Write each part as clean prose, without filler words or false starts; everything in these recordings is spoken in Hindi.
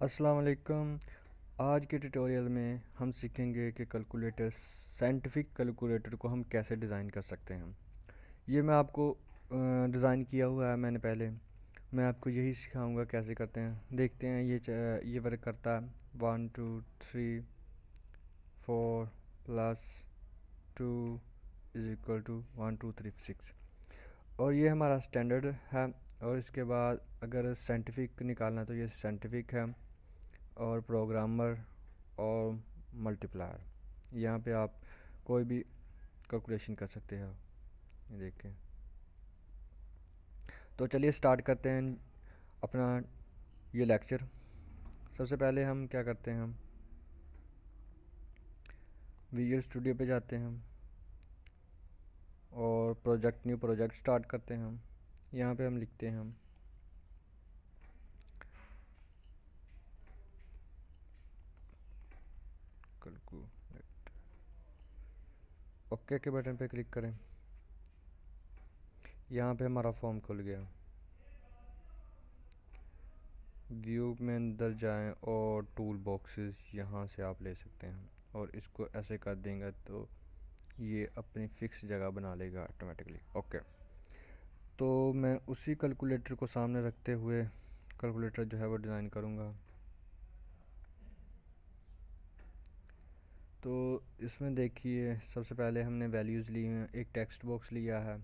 अस्सलाम वालेकुम। आज के ट्यूटोरियल में हम सीखेंगे कि कैलकुलेटर साइंटिफिक कैलकुलेटर को हम कैसे डिज़ाइन कर सकते हैं। ये मैं आपको डिज़ाइन किया हुआ है मैंने पहले। मैं आपको यही सिखाऊंगा कैसे करते हैं। देखते हैं ये वर्क करता है। 1 2 3 4 प्लस 2 = 1 2 3 6 और ये हमारा स्टैंडर्ड है। और इसके बाद अगर साइंटिफिक निकालना है तो ये साइंटिफिक है और प्रोग्रामर और मल्टीप्लायर। यहाँ पे आप कोई भी कैलकुलेशन कर सकते हो। ये देखें। तो चलिए स्टार्ट करते हैं अपना ये लेक्चर। सबसे पहले हम क्या करते हैं, हम विजुअल स्टूडियो पे जाते हैं और न्यू प्रोजेक्ट स्टार्ट करते हैं। हम यहाँ पे हम लिखते हैं हम कैलकुलेट। ओके के बटन पे क्लिक करें। यहाँ पे हमारा फॉर्म खुल गया। व्यू में अंदर जाएं और टूल बॉक्सेस यहाँ से आप ले सकते हैं और इसको ऐसे कर देंगे तो ये अपनी फिक्स जगह बना लेगा ऑटोमेटिकली। ओके, तो मैं उसी कैलकुलेटर को सामने रखते हुए कैलकुलेटर जो है वो डिज़ाइन करूँगा। तो इसमें देखिए, सबसे पहले हमने वैल्यूज़ ली हैं। एक टेक्स्ट बॉक्स लिया है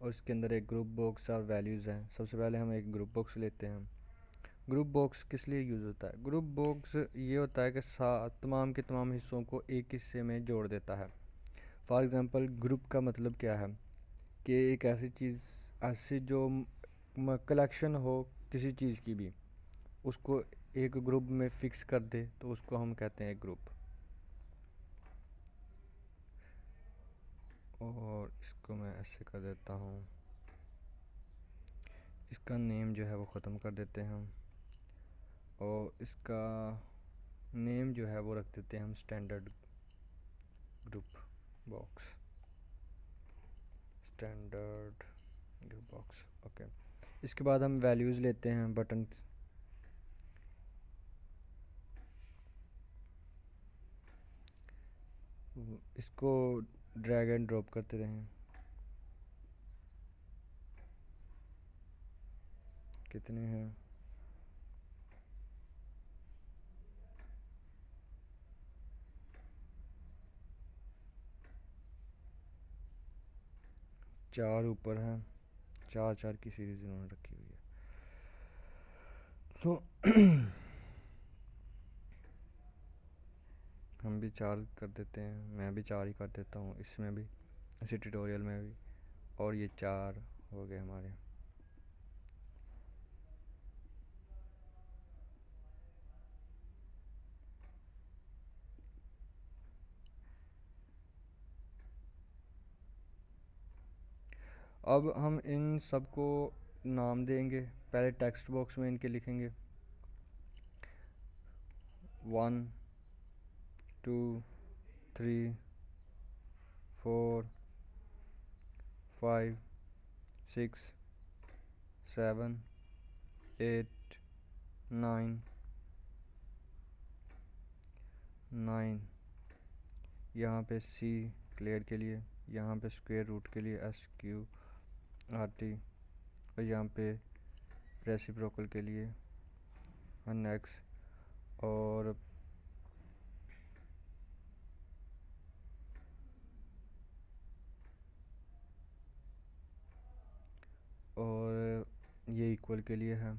और इसके अंदर एक ग्रुप बॉक्स और वैल्यूज़ हैं। सबसे पहले हम एक ग्रुप बॉक्स लेते हैं। ग्रुप बॉक्स किस लिए यूज़ होता है? ग्रुप बॉक्स ये होता है कि तमाम के तमाम हिस्सों को एक हिस्से में जोड़ देता है। फॉर एग्ज़ाम्पल, ग्रुप का मतलब क्या है कि एक ऐसी चीज़, ऐसी जो कलेक्शन हो किसी चीज़ की भी, उसको एक ग्रुप में फिक्स कर दे तो उसको हम कहते हैं ग्रुप। और इसको मैं ऐसे कर देता हूँ, इसका नेम जो है वो ख़त्म कर देते हैं हम और इसका नेम जो है वो रख देते हैं हम standard group box. Standard group box. Okay, इसके बाद हम वैल्यूज़ लेते हैं बटन। इसको ड्रैग एंड ड्रॉप करते रहें। कितने हैं? 4 ऊपर हैं। 4 4 की सीरीज़ इन्होंने रखी हुई है। तो हम भी 4 कर देते हैं। मैं भी 4 ही कर देता हूँ इसमें भी, इसी ट्यूटोरियल में भी। और ये 4 हो गए हमारे। अब हम इन सबको नाम देंगे। पहले टेक्स्ट बॉक्स में इनके लिखेंगे 1 2 3 4 5 6 7 8 9 9। यहाँ पे सी क्लियर के लिए, यहाँ पे स्क्वायर रूट के लिए SQRT, और यहाँ पे रेसिप्रोकल के लिए NX, और ये इक्वल के लिए है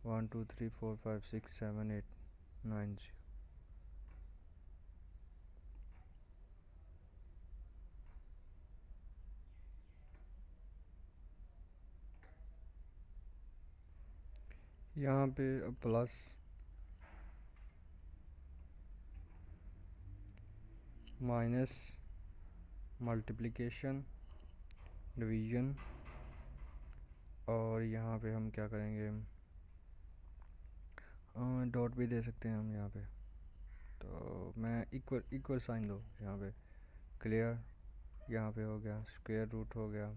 1 2 3 4 5 6 7 8 9। यहाँ पे प्लस माइनस मल्टीप्लिकेशन डिवीज़न, और यहाँ पे हम क्या करेंगे, डॉट भी दे सकते हैं हम यहाँ पे। तो मैं इक्वल इक्वल साइन दो यहाँ पे। क्लियर यहाँ पे हो गया, स्क्वायर रूट हो गया,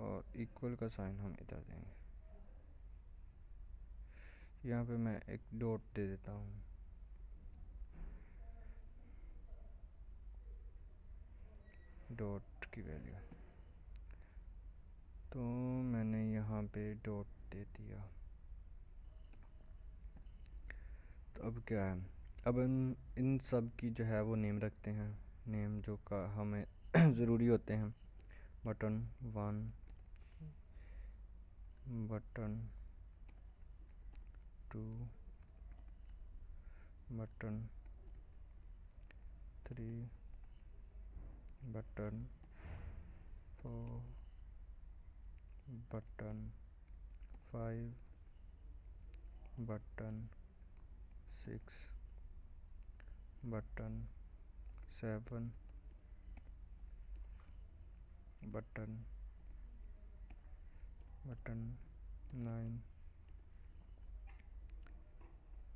और इक्वल का साइन हम इधर देंगे। यहाँ पे मैं एक डॉट दे देता हूँ। डॉट की वैल्यू तो मैंने यहाँ पे डॉट दे दिया। तो अब क्या है, अब हम इन सब की जो है वो नेम रखते हैं। नेम जो का हमें ज़रूरी होते हैं। Button 1, button 2, button 3, button 4, button 5, button 6, button 7, button 9,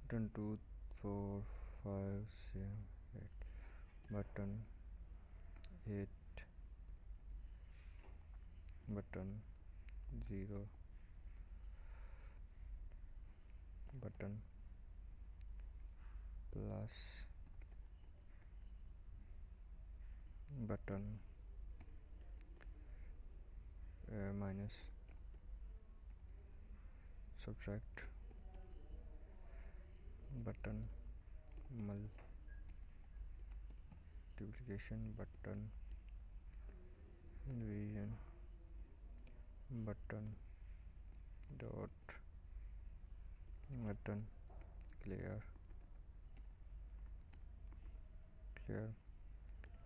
button 2, 4, 5, 6, 8, button 8, button 0, button plus, button minus, subtract, button multiplication, button division, button dot, button clear,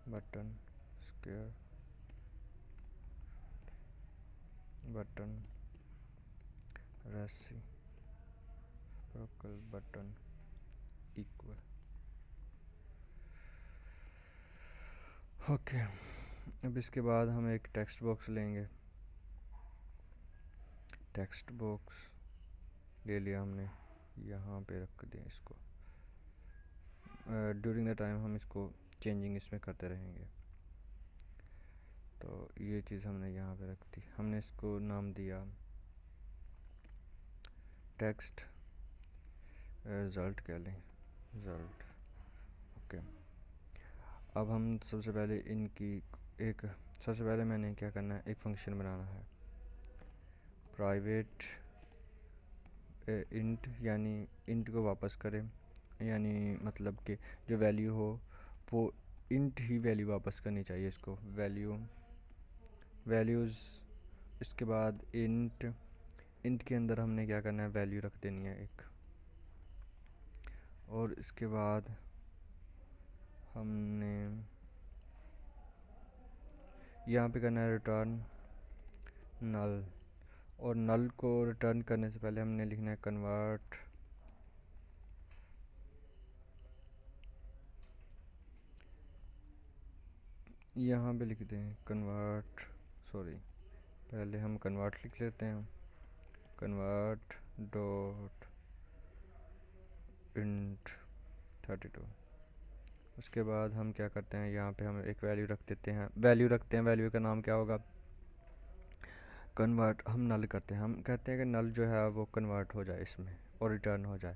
button square, button reciprocal, button equal. Okay, अब इसके बाद हम एक टेक्स्ट बॉक्स लेंगे। टेक्स्ट बॉक्स ले लिया हमने, यहाँ पे रख दिया इसको। ड्यूरिंग द टाइम हम इसको चेंजिंग इसमें करते रहेंगे। तो ये चीज़ हमने यहाँ पे रख दी। हमने इसको नाम दिया टेक्स्ट रिज़ल्ट, कह लें रिज़ल्ट। ओके, अब हम सबसे पहले सबसे पहले मैंने क्या करना है, एक फंक्शन बनाना है प्राइवेट इंट, यानी इंट को वापस करें, यानी मतलब कि जो वैल्यू हो वो इंट ही वैल्यू वापस करनी चाहिए इसको। वैल्यूज़, इसके बाद इंट के अंदर हमने क्या करना है, वैल्यू रख देनी है एक। और इसके बाद हमने यहाँ पे करना है रिटर्न नल, और नल को रिटर्न करने से पहले हमने लिखना है कन्वर्ट यहाँ पे लिख दें कन्वर्ट, सॉरी पहले हम कन्वर्ट लिख लेते हैं, कन्वर्ट डॉट इंट 32। उसके बाद हम क्या करते हैं, यहाँ पे हम एक वैल्यू रखते हैं। वैल्यू का नाम क्या होगा, कन्वर्ट। हम नल करते हैं, हम कहते हैं कि नल जो है वो कन्वर्ट हो जाए इसमें और रिटर्न हो जाए।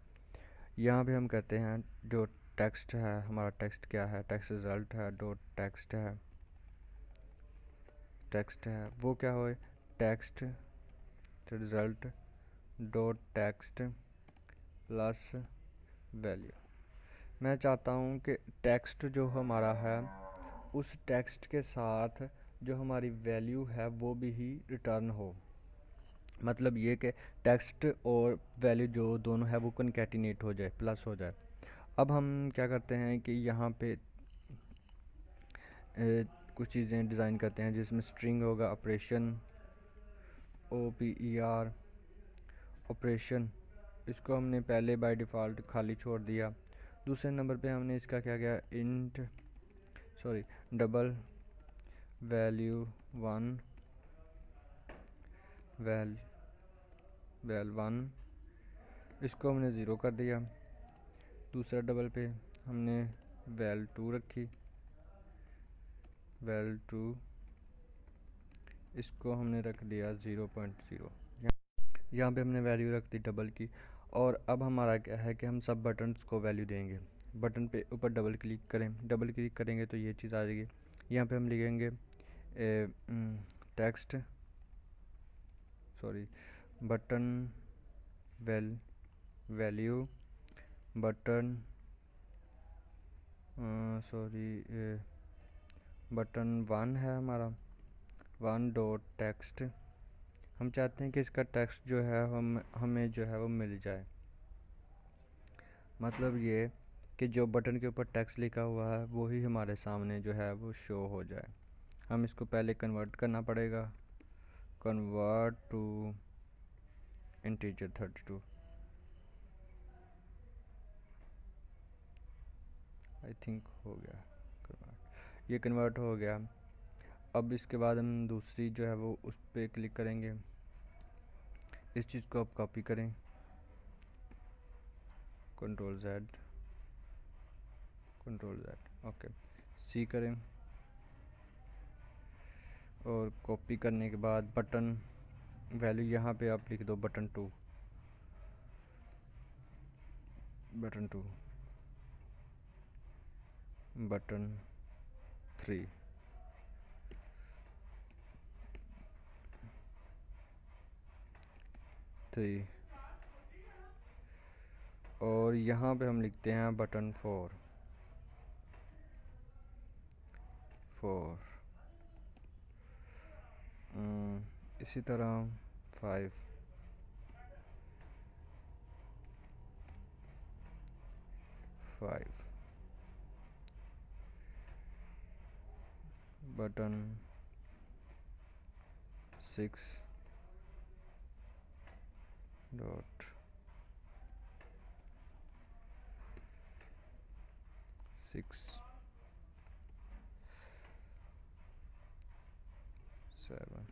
यहाँ पे हम कहते हैं जो टेक्स्ट है, हमारा टेक्स्ट क्या है, टेक्स्ट रिज़ल्ट है, डॉट टेक्स्ट है वो क्या हो, text result dot text plus value. मैं चाहता हूँ कि टेक्स्ट जो हमारा है उस टेक्स्ट के साथ जो हमारी वैल्यू है वो भी ही रिटर्न हो। मतलब ये कि टेक्स्ट और वैल्यू जो दोनों है वो कनकैटिनेट हो जाए, प्लस हो जाए। अब हम क्या करते हैं कि यहाँ पे कुछ चीज़ें डिज़ाइन करते हैं जिसमें स्ट्रिंग होगा, ऑपरेशन OPER ऑपरेशन, इसको हमने पहले बाय डिफ़ॉल्ट खाली छोड़ दिया। दूसरे नंबर पे हमने इसका क्या किया, डबल वैल्यू 1 वैल 1, इसको हमने ज़ीरो कर दिया। दूसरा डबल पे हमने वैल 2 रखी, वैल 2 इसको हमने रख दिया 0.0। यहाँ पे हमने वैल्यू रख दी डबल की। और अब हमारा क्या है कि हम सब बटन्स को वैल्यू देंगे। बटन पे ऊपर डबल क्लिक करें, डबल क्लिक करेंगे तो ये चीज़ आ जाएगी। यहाँ पे हम लिखेंगे text button value button button 1 है हमारा 1 डॉट टेक्स्ट। हम चाहते हैं कि इसका टेक्स्ट जो है हमें जो है वो मिल जाए। मतलब ये कि जो बटन के ऊपर टेक्स्ट लिखा हुआ है वो ही हमारे सामने जो है वो शो हो जाए। हम इसको पहले कन्वर्ट करना पड़ेगा, convert to integer 32। I think हो गया कन्वर्ट, ये कन्वर्ट हो गया। अब इसके बाद हम दूसरी जो है वो उस पर क्लिक करेंगे। इस चीज़ को आप कॉपी करें, कंट्रोल Z, ओके, सी करें और कॉपी करने के बाद बटन वैल्यू यहाँ पे आप लिख दो बटन 2, बटन 3, और यहाँ पे हम लिखते हैं बटन 4। इसी तरह 5, बटन 6 डॉट 6 7।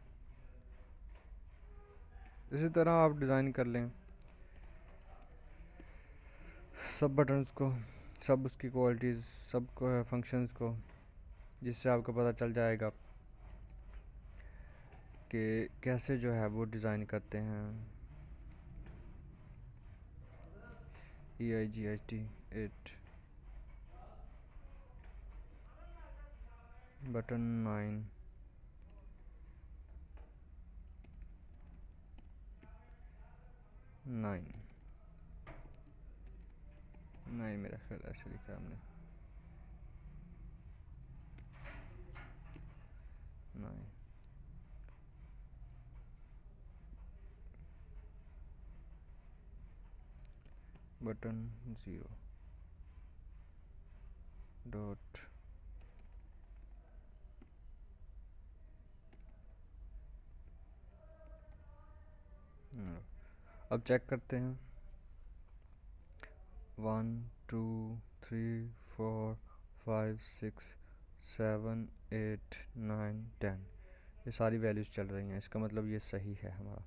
इसी तरह आप डिज़ाइन कर लें सब बटन्स को, सब उसकी क्वालिटीज़, सब फंक्शंस को, जिससे आपको पता चल जाएगा कि कैसे जो है वो डिज़ाइन करते हैं। EIGHT 8, बटन 9, मेरा ख्याल ऐसे लिखा हमने 9। बटन 0 डॉट अब चेक करते हैं 1 2 3 4 5 6 7 8 9 10, ये सारी वैल्यूज़ चल रही हैं। इसका मतलब ये सही है हमारा।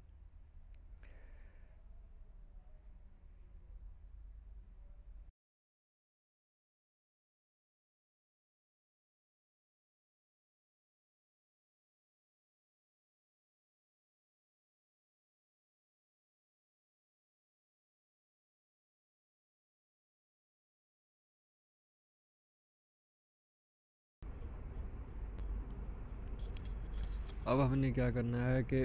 अब हमने क्या करना है कि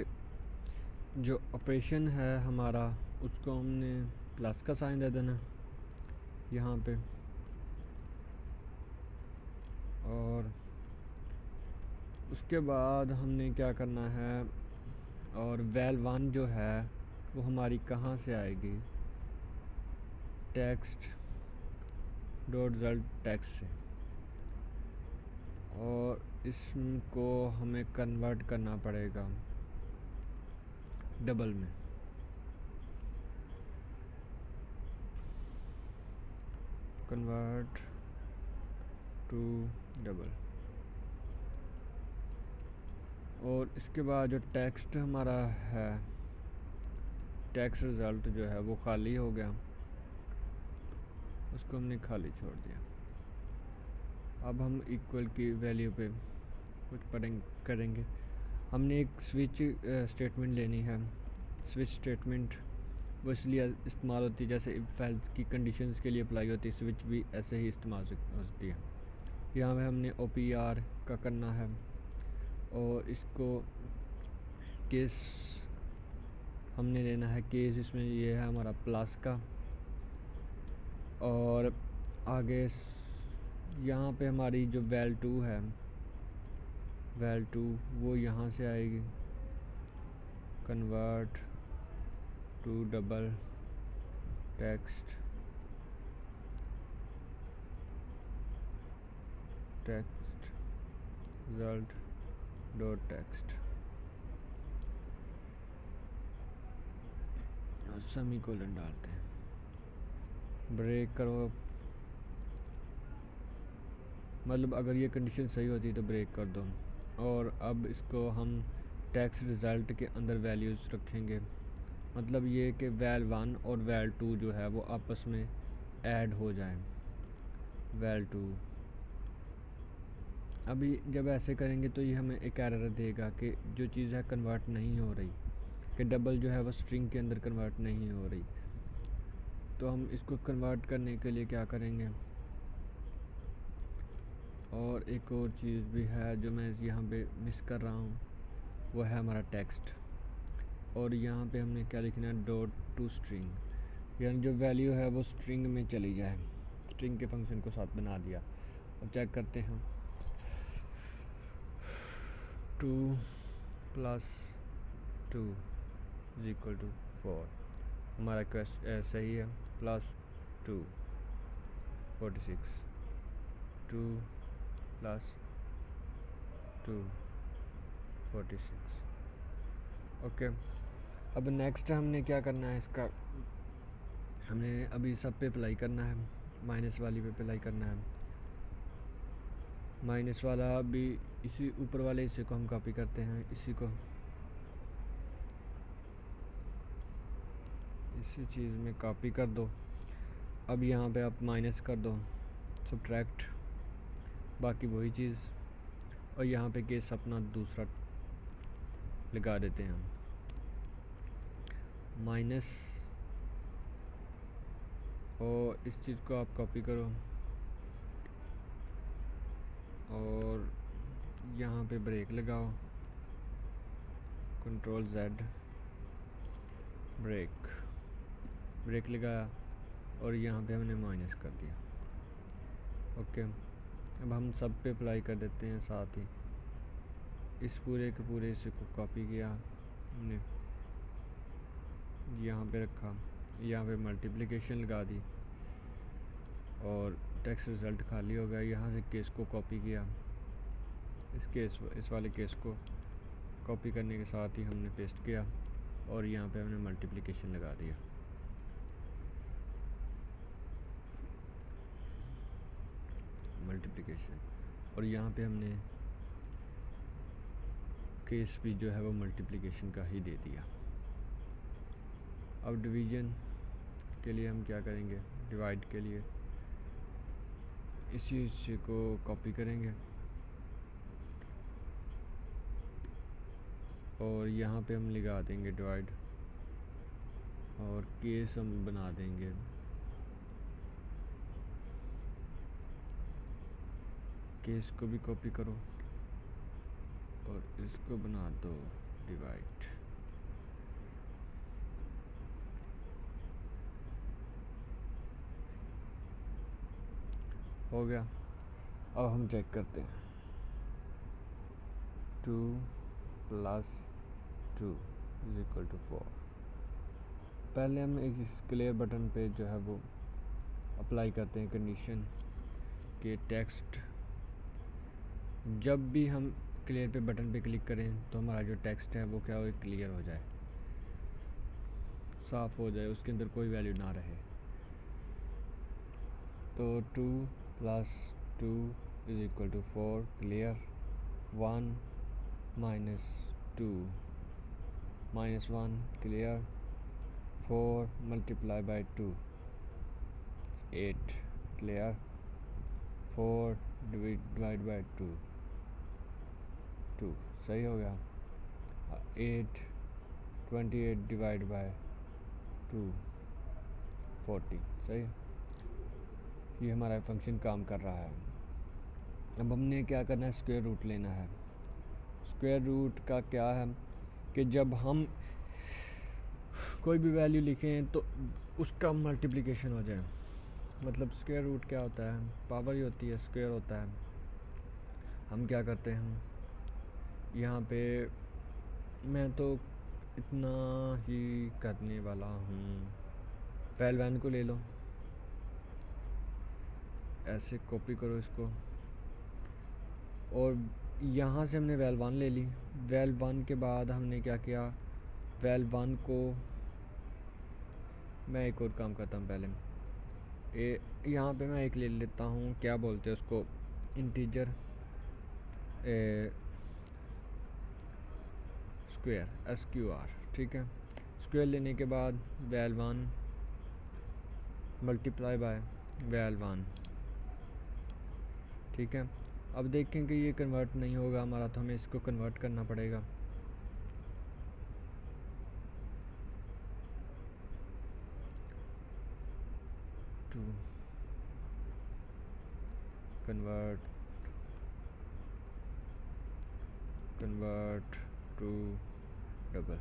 जो ऑपरेशन है हमारा उसको हमने प्लस का साइन दे देना यहाँ पे, और उसके बाद हमने क्या करना है, और वैल 1 जो है वो हमारी कहाँ से आएगी, टेक्स्ट डॉट रिजल्ट टेक्स्ट से, और इसको हमें कन्वर्ट करना पड़ेगा डबल में। कन्वर्ट टू डबल, और इसके बाद जो टेक्स्ट हमारा है, टेक्स्ट रिज़ल्ट जो है वो खाली हो गया, उसको हमने खाली छोड़ दिया। अब हम इक्वल की वैल्यू पे कुछ करेंगे। हमने एक स्विच स्टेटमेंट लेनी है। स्विच स्टेटमेंट वो इसलिए इस्तेमाल होती है जैसे इफ एल्स की कंडीशंस के लिए अप्लाई होती है, स्विच भी ऐसे ही इस्तेमाल हो सकती है। यहाँ पे हमने OPR का करना है और इसको केस हमने लेना है केस, इसमें ये है हमारा प्लस का। और आगे यहाँ पे हमारी जो val2 है, val2 वो यहाँ से आएगी, convert to double text result dot text और सेमीकोलन डालते हैं, ब्रेक करो। मतलब अगर ये कंडीशन सही होती तो ब्रेक कर दो। और अब इसको हम टेक्स्ट रिज़ल्ट के अंदर वैल्यूज़ रखेंगे, मतलब ये कि val1 और val2 जो है वो आपस में ऐड हो जाए। val2 अभी जब ऐसे करेंगे तो ये हमें एक एरर देगा कि जो चीज़ है कन्वर्ट नहीं हो रही, कि डबल जो है वो स्ट्रिंग के अंदर कन्वर्ट नहीं हो रही। तो हम इसको कन्वर्ट करने के लिए क्या करेंगे, और एक और चीज़ भी है जो मैं यहाँ पे मिस कर रहा हूँ, वो है हमारा टेक्स्ट। और यहाँ पे हमने क्या लिखना है, डॉट टू स्ट्रिंग, यानी जो वैल्यू है वो स्ट्रिंग में चली जाए। स्ट्रिंग के फंक्शन को साथ बना दिया। अब चेक करते हैं, 2 + 2 = 4, हमारा सही है। +2 46, 2 + 2 46। ओके, अब नेक्स्ट हमने क्या करना है, इसका हमने अभी सब पे अप्लाई करना है, माइनस वाली पे अप्लाई करना है। माइनस वाला भी इसी ऊपर वाले हिस्से को हम कॉपी करते हैं, इसी चीज़ में कॉपी कर दो। अब यहाँ पे आप माइनस कर दो, सब्ट्रैक्ट, बाकी वही चीज़। और यहाँ पे केस अपना दूसरा लगा देते हैं हम, माइनस, और इस चीज़ को आप कॉपी करो और यहाँ पे ब्रेक लगाओ, Ctrl+Z, ब्रेक लगाया और यहाँ पे हमने माइनस कर दिया। ओके, अब हम सब पे अप्लाई कर देते हैं साथ ही। इस पूरे के पूरे इसे को कॉपी किया हमने, यहाँ पे रखा, यहाँ पे मल्टीप्लिकेशन लगा दी और टेक्स्ट रिज़ल्ट खाली हो गया। यहाँ से केस को कॉपी किया, इस वाले केस को कॉपी करने के साथ ही हमने पेस्ट किया और यहाँ पे हमने मल्टीप्लिकेशन लगा दिया। मल्टीप्लिकेशन, और यहाँ पे हमने केस भी जो है वो मल्टीप्लिकेशन का ही दे दिया। अब डिवीज़न के लिए हम क्या करेंगे, डिवाइड के लिए इसी हिस्से को कॉपी करेंगे और यहाँ पे हम लगा देंगे डिवाइड, और केस हम बना देंगे केस को भी कॉपी करो और इसको बना दो डिवाइड। हो गया। अब हम चेक करते हैं, 2 + 2 = 4। पहले हम एक क्लियर बटन पे जो है वो अप्लाई करते हैं कंडीशन के टेक्स्ट। जब भी हम क्लियर पे बटन पे क्लिक करें तो हमारा जो टेक्स्ट है वो क्या हो, क्लियर हो जाए, साफ़ हो जाए, उसके अंदर कोई वैल्यू ना रहे। तो 2 + 2 = 4 क्लियर, 1 - 2 -1 क्लियर, 4 × 2 8 क्लियर, 4 ÷ 2 2 सही हो गया। 28 डिवाइड बाय 240, सही। ये हमारा फंक्शन काम कर रहा है। अब हमने क्या करना है, स्क्वायर रूट लेना है। स्क्वायर रूट का क्या है कि जब हम कोई भी वैल्यू लिखें तो उसका मल्टीप्लिकेशन हो जाए। मतलब स्क्वायर रूट क्या होता है, पावर ही होती है, स्क्वायर होता है। हम क्या करते हैं यहाँ पे, मैं तो इतना ही करने वाला हूँ। वेल वन को ले लो, ऐसे कॉपी करो इसको, और यहाँ से हमने वेल वन ले ली। वेल वन के बाद हमने क्या किया, वेल वन को मैं एक और काम करता हूँ पहले। यहाँ पे मैं एक ले लेता हूँ, क्या बोलते हैं उसको, इंटीजर स्क्वायर, SQR, ठीक है। स्क्वायर लेने के बाद well one multiply by well one, ठीक है। अब देखें कि ये कन्वर्ट नहीं होगा हमारा, तो हमें इसको कन्वर्ट करना पड़ेगा। To convert to double.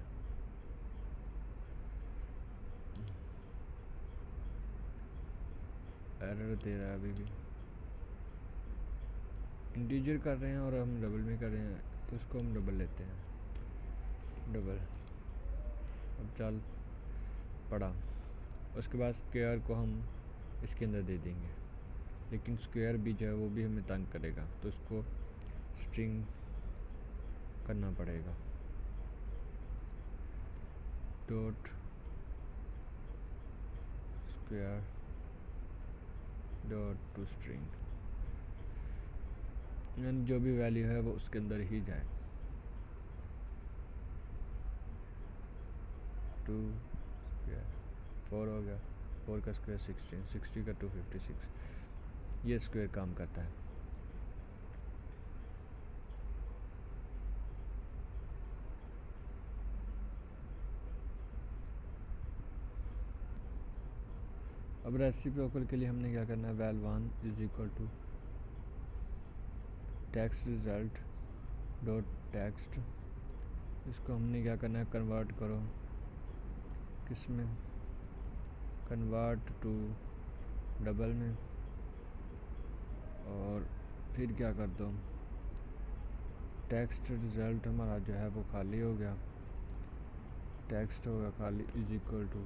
Error दे रहा है अभी भी, इंटीजर कर रहे हैं और हम डबल में कर रहे हैं, तो इसको हम डबल लेते हैं, डबल। अब चल पड़ा। उसके बाद स्क्वायर को हम इसके अंदर दे देंगे, लेकिन स्क्वायर भी जो है वो भी हमें तंग करेगा, तो उसको स्ट्रिंग करना पड़ेगा। Dot square dot to string, यानी जो भी वैल्यू है वो उसके अंदर ही जाए। 2 स्क्वायर 4 हो गया, 4 का स्क्वायर 16, 60 का 256। ये स्क्वायर काम करता है। अब रेसिप्रोकल के लिए हमने क्या करना है, val one is equal to text result dot text. इसको हमने क्या करना है, कन्वर्ट करो, किस में, कन्वर्ट टू डबल में, और फिर क्या कर दो, टेक्स्ट रिज़ल्ट हमारा जो है वो खाली हो गया, टेक्स्ट होगा खाली इज इक्वल टू,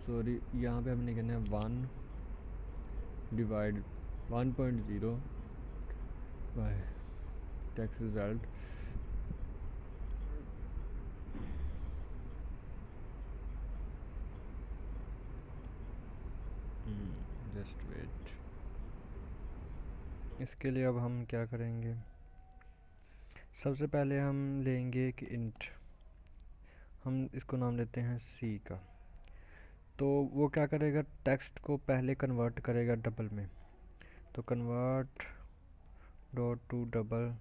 सॉरी यहाँ पे हमने कहना है 1 divide 1.0 by text result. Just wait. इसके लिए अब हम क्या करेंगे, सबसे पहले हम लेंगे कि इंट, हम इसको नाम लेते हैं सी का। तो वो क्या करेगा, टेक्स्ट को पहले कन्वर्ट करेगा डबल में, तो कन्वर्ट डॉट टू डबल,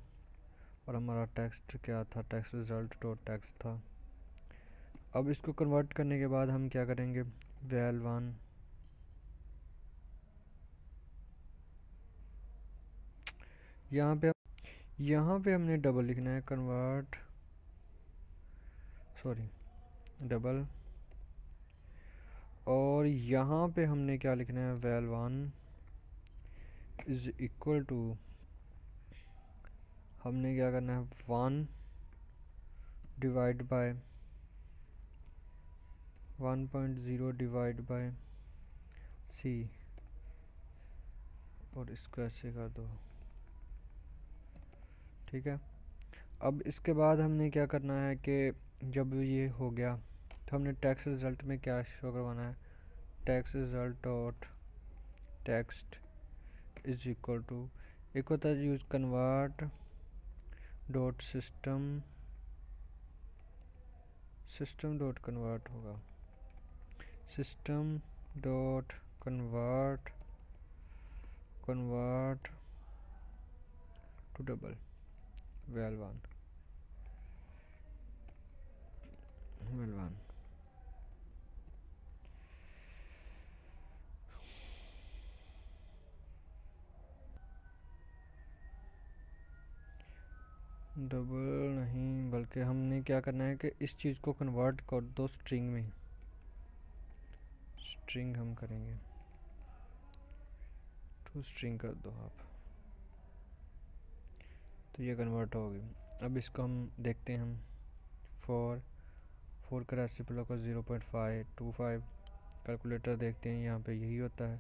और हमारा टेक्स्ट क्या था, टेक्स्ट रिज़ल्ट डॉट टेक्स्ट था। अब इसको कन्वर्ट करने के बाद हम क्या करेंगे, वैल वन यहाँ पे हमने डबल लिखना है, कन्वर्ट सॉरी डबल, और यहाँ पे हमने क्या लिखना है, val one is equal to, हमने क्या करना है, 1 divide by 1.0 divide by C, और इसको ऐसे कर दो, ठीक है। अब इसके बाद हमने क्या करना है कि जब ये हो गया तो हमने टेक्स्ट रिज़ल्ट में क्या शो करवाना है, text result dot text is equal to, एक होता है use convert dot system dot convert होगा, system dot convert to double val one. Val one. Double नहीं, बल्कि हमने क्या करना है कि इस चीज़ को कन्वर्ट कर दो स्ट्रिंग में। स्ट्रिंग हम करेंगे, टू स्ट्रिंग कर दो आप, तो ये कन्वर्ट होगी। अब इसको हम देखते हैं, हम फोर का रेसिप्रोकल को 0.525 कैलकुलेटर देखते हैं, यहाँ पे यही होता है,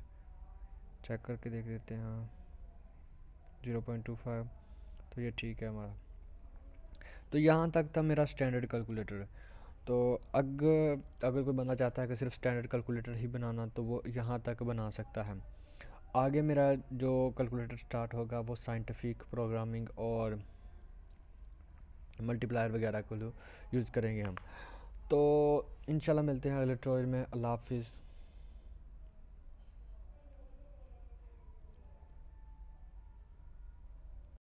चेक करके देख लेते हैं। हाँ 0.25, तो ये ठीक है हमारा। तो यहाँ तक था मेरा स्टैंडर्ड कैलकुलेटर। तो अगर कोई बंदा चाहता है कि सिर्फ स्टैंडर्ड कैलकुलेटर ही बनाना, तो वो यहाँ तक बना सकता है। आगे मेरा जो कैलकुलेटर स्टार्ट होगा वो साइंटिफिक प्रोग्रामिंग और मल्टीप्लायर वगैरह को यूज़ करेंगे हम। तो इंशाल्लाह मिलते हैं अगले ट्यूटोरियल में। अल्लाह हाफिज़।